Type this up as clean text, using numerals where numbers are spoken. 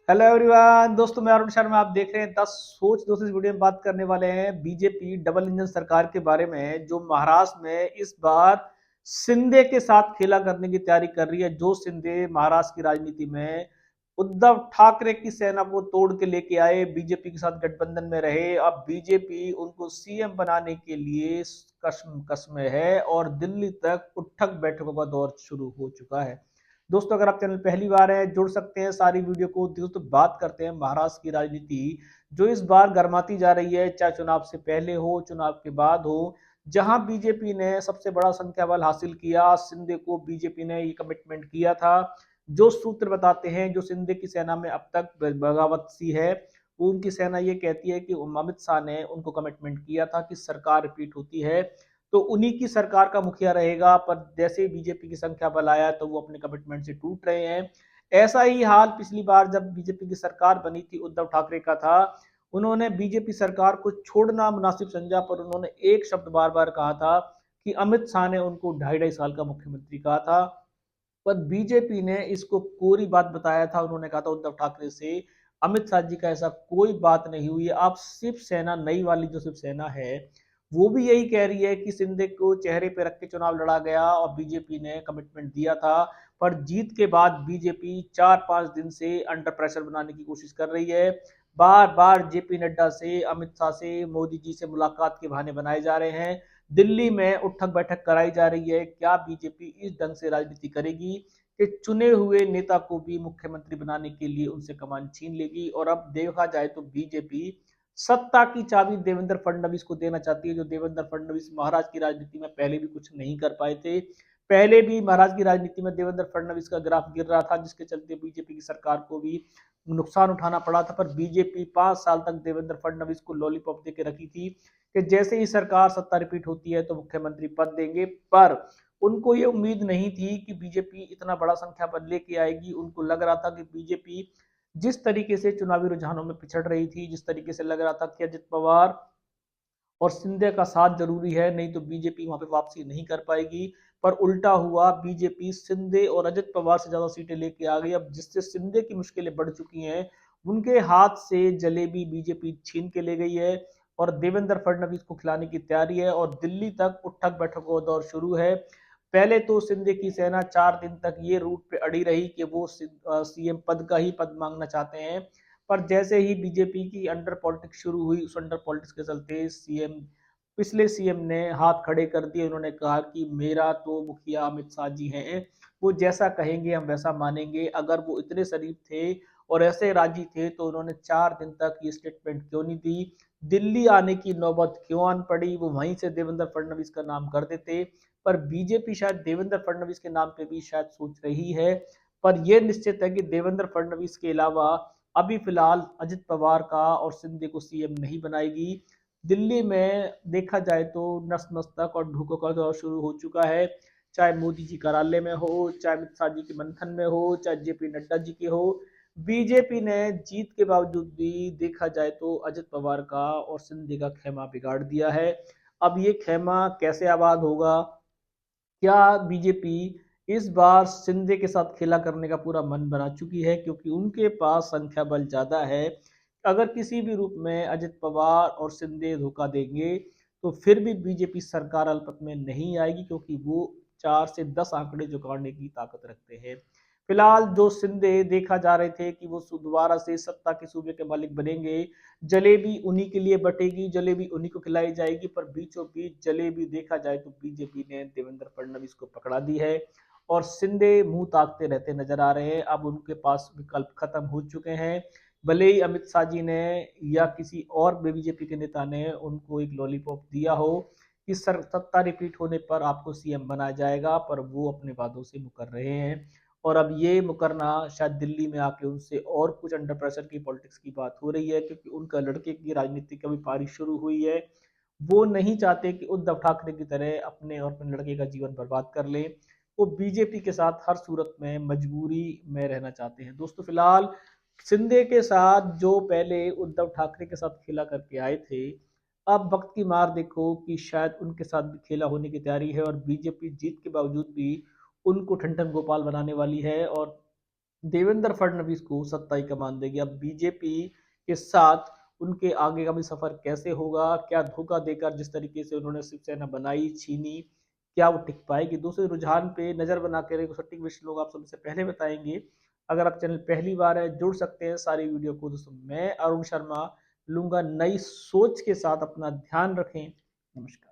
Hello everyone दोस्तों, मैं अरुण शर्मा। आप देख रहे हैं 10 सोच। दोस्तों, इस वीडियो में बात करने वाले हैं बीजेपी डबल इंजन सरकार के बारे में, जो महाराष्ट्र में इस बार शिंदे के साथ खेला करने की तैयारी कर रही है। जो शिंदे महाराष्ट्र की राजनीति में उद्धव ठाकरे की सेना को तोड़ के लेके आए, बीजेपी के साथ गठबंधन में रहे। अब बीजेपी उनको सीएम बनाने के लिए कसम कसम है और दिल्ली तक उठक बैठकों का दौर शुरू हो चुका है। दोस्तों, अगर आप चैनल पहली बार है, जुड़ सकते हैं सारी वीडियो को। दोस्तों, बात करते हैं महाराष्ट्र की राजनीति, जो इस बार गर्माती जा रही है, चाहे चुनाव से पहले हो चुनाव के बाद हो। जहां बीजेपी ने सबसे बड़ा संख्या बल हासिल किया, शिंदे को बीजेपी ने ये कमिटमेंट किया था। जो सूत्र बताते हैं, जो शिंदे की सेना में अब तक बगावत सी है, वो उनकी सेना ये कहती है कि अमित शाह ने उनको कमिटमेंट किया था कि सरकार रिपीट होती है तो उन्हीं की सरकार का मुखिया रहेगा। पर जैसे ही बीजेपी की संख्या बल आया तो वो अपने कमिटमेंट से टूट रहे हैं। ऐसा ही हाल पिछली बार जब बीजेपी की सरकार बनी थी, उद्धव ठाकरे का था। उन्होंने बीजेपी सरकार को छोड़ना मुनासिब समझा, पर उन्होंने एक शब्द बार बार कहा था कि अमित शाह ने उनको 2.5 साल का मुख्यमंत्री कहा था। पर बीजेपी ने इसको कोरी बात बताया था। उन्होंने कहा था उद्धव ठाकरे से, अमित शाह जी का ऐसा कोई बात नहीं हुई है। आप सिर्फ सेना नई वाली जो सिर्फ सेना है, वो भी यही कह रही है कि शिंदे को चेहरे पे रख के चुनाव लड़ा गया और बीजेपी ने कमिटमेंट दिया था। पर जीत के बाद बीजेपी 4-5 दिन से अंडर प्रेशर बनाने की कोशिश कर रही है। बार बार जेपी नड्डा से, अमित शाह से, मोदी जी से मुलाकात के बहाने बनाए जा रहे हैं। दिल्ली में उठक बैठक कराई जा रही है। क्या बीजेपी इस ढंग से राजनीति करेगी कि चुने हुए नेता को भी मुख्यमंत्री बनाने के लिए उनसे कमान छीन लेगी? और अब देखा जाए तो बीजेपी सत्ता की चाबी देवेंद्र फडणवीस को देना चाहती है, जो देवेंद्र फडणवीस महाराष्ट्र की राजनीति में पहले भी कुछ नहीं कर पाए थे। पहले भी महाराष्ट्र की राजनीति में देवेंद्र फडणवीस का ग्राफ गिर रहा था, जिसके चलते बीजेपी की सरकार को भी नुकसान उठाना पड़ा था। पर बीजेपी 5 साल तक देवेंद्र फडणवीस को लॉलीपॉप देके रखी थी कि जैसे ही सरकार सत्ता रिपीट होती है तो मुख्यमंत्री पद देंगे। पर उनको ये उम्मीद नहीं थी कि बीजेपी इतना बड़ा संख्या बल लेके आएगी। उनको लग रहा था कि बीजेपी जिस तरीके से चुनावी रुझानों में पिछड़ रही थी, जिस तरीके से लग रहा था कि अजित पवार और सिंधिया का साथ जरूरी है, नहीं तो बीजेपी वहां पे वापसी नहीं कर पाएगी। पर उल्टा हुआ, बीजेपी सिंधे और अजित पवार से ज्यादा सीटें लेके आ गई। अब जिससे सिंधे की मुश्किलें बढ़ चुकी हैं, उनके हाथ से जलेबी बीजेपी छीन के ले गई है और देवेंद्र फडणवीस को खिलाने की तैयारी है और दिल्ली तक उठक बैठकों का दौर शुरू है। पहले तो सिंधे की सेना 4 दिन तक ये रूट पे अड़ी रही कि वो सीएम पद का ही पद मांगना चाहते हैं। पर जैसे ही बीजेपी की अंडर पॉलिटिक्स शुरू हुई, उस अंडर पॉलिटिक्स के चलते पिछले सीएम ने हाथ खड़े कर दिए। उन्होंने कहा कि मेरा तो मुखिया अमित शाह जी हैं, वो जैसा कहेंगे हम वैसा मानेंगे। अगर वो इतने शरीफ थे और ऐसे राजी थे तो उन्होंने 4 दिन तक ये स्टेटमेंट क्यों नहीं दी? दिल्ली आने की नौबत क्यों आन पड़ी? वो वहीं से देवेंद्र फडणवीस का नाम कर देते। पर बीजेपी शायद देवेंद्र फडणवीस के नाम पे भी शायद सोच रही है। पर यह निश्चित है कि देवेंद्र फडणवीस के अलावा अभी फिलहाल अजित पवार का और सिंधे को सीएम नहीं बनाएगी। दिल्ली में देखा जाए तो नतमस्तक और ढूंढों का दौर शुरू हो चुका है। चाहे मोदी जी कार्यालय में हो, चाहे अमित शाह जी के मंथन में हो, चाहे जेपी नड्डा जी के हो, बीजेपी ने जीत के बावजूद भी देखा जाए तो अजित पवार का और सिंधे का खेमा बिगाड़ दिया है। अब ये खेमा कैसे आबाद होगा? क्या बीजेपी इस बार शिंदे के साथ खेला करने का पूरा मन बना चुकी है, क्योंकि उनके पास संख्या बल ज्यादा है। अगर किसी भी रूप में अजित पवार और शिंदे धोखा देंगे तो फिर भी बीजेपी सरकार अल्पत में नहीं आएगी, क्योंकि वो 4 से 10 आंकड़े जुगाड़ने की ताकत रखते हैं। फिलहाल जो शिंदे देखा जा रहे थे कि वो दोबारा से सत्ता के सूबे के मालिक बनेंगे, जलेबी उन्हीं के लिए बटेगी, जलेबी उन्हीं को खिलाई जाएगी। पर बीचों बीच जलेबी देखा जाए तो बीजेपी ने देवेंद्र फडणवीस को पकड़ा दी है और शिंदे मुंह ताकते रहते नजर आ रहे हैं। अब उनके पास विकल्प खत्म हो चुके हैं। भले ही अमित शाह जी ने या किसी और बीजेपी के नेता ने उनको एक लॉलीपॉप दिया हो कि सत्ता रिपीट होने पर आपको सीएम बनाया जाएगा, पर वो अपने वादों से मुकर रहे हैं। और अब ये मुकरना शायद दिल्ली में आके उनसे और कुछ अंडर प्रेशर की पॉलिटिक्स की बात हो रही है, क्योंकि उनका लड़के की राजनीति की अभी पारी शुरू हुई है। वो नहीं चाहते कि उद्धव ठाकरे की तरह अपने और अपने लड़के का जीवन बर्बाद कर ले। वो बीजेपी के साथ हर सूरत में मजबूरी में रहना चाहते हैं। दोस्तों, फिलहाल शिंदे के साथ जो पहले उद्धव ठाकरे के साथ खेला करके आए थे, अब वक्त की मार देखो कि शायद उनके साथ भी खेला होने की तैयारी है और बीजेपी जीत के बावजूद भी उनको ठंडन गोपाल बनाने वाली है। और देवेंद्र फडणवीस को सत्ता ही कमान देगी। अब बीजेपी के साथ उनके आगे का भी सफर कैसे होगा, क्या धोखा देकर जिस तरीके से उन्होंने शिवसेना बनाई, छीनी, क्या वो टिक पाएगी? दूसरे रुझान पे नजर बना के रहे सटीक विषय लोग आप सबसे पहले बताएंगे। अगर आप चैनल पहली बार है, जुड़ सकते हैं सारी वीडियो को। दोस्तों मैं अरुण शर्मा लूंगा नई सोच के साथ। अपना ध्यान रखें। नमस्कार।